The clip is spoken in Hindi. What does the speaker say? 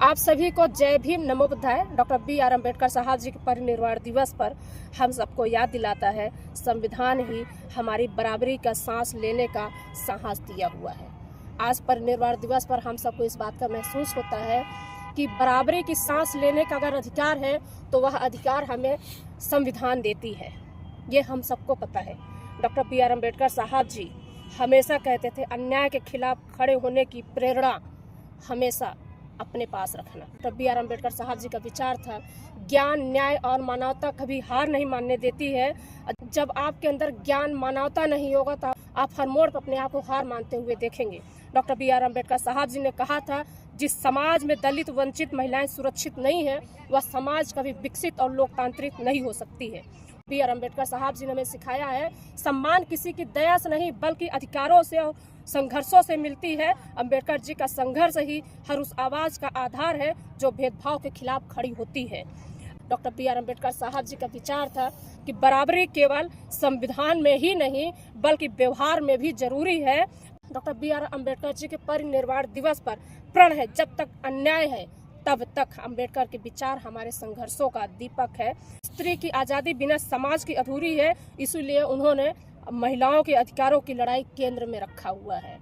आप सभी को जय भीम नमो बुद्धाय। Doctor B.R. अम्बेडकर साहब जी के परिनिर्वाण दिवस पर हम सबको याद दिलाता है संविधान ही हमारी बराबरी का सांस लेने का साहस दिया हुआ है। आज परिनिर्वाण दिवस पर हम सबको इस बात का महसूस होता है कि बराबरी की सांस लेने का अगर अधिकार है तो वह अधिकार हमें संविधान देती है, ये हम सबको पता है। Doctor B.R. अम्बेडकर साहब जी हमेशा कहते थे अन्याय के खिलाफ खड़े होने की प्रेरणा हमेशा अपने पास रखना। Doctor B.R. अम्बेडकर साहब जी का विचार था ज्ञान, न्याय और मानवता कभी हार नहीं मानने देती है। जब आपके अंदर ज्ञान, मानवता नहीं होगा तो आप हर मोड़ पर अपने आप को हार मानते हुए देखेंगे। Doctor B.R. अम्बेडकर साहब जी ने कहा था जिस समाज में दलित, वंचित महिलाएं सुरक्षित नहीं है वह समाज कभी विकसित और लोकतांत्रिक नहीं हो सकती है। B.R. अम्बेडकर साहब जी ने हमें सिखाया है सम्मान किसी की दया से नहीं बल्कि अधिकारों से और संघर्षों से मिलती है। अम्बेडकर जी का संघर्ष ही हर उस आवाज का आधार है जो भेदभाव के खिलाफ खड़ी होती है। Doctor B.R. अम्बेडकर साहब जी का विचार था कि बराबरी केवल संविधान में ही नहीं बल्कि व्यवहार में भी जरूरी है। Doctor B.R. अम्बेडकर जी के परिनिर्वाण दिवस पर प्रण है जब तक अन्याय है तब तक। अम्बेडकर के विचार हमारे संघर्षों का दीपक है। स्त्री की आज़ादी बिना समाज की अधूरी है, इसीलिए उन्होंने महिलाओं के अधिकारों की लड़ाई केंद्र में रखा हुआ है।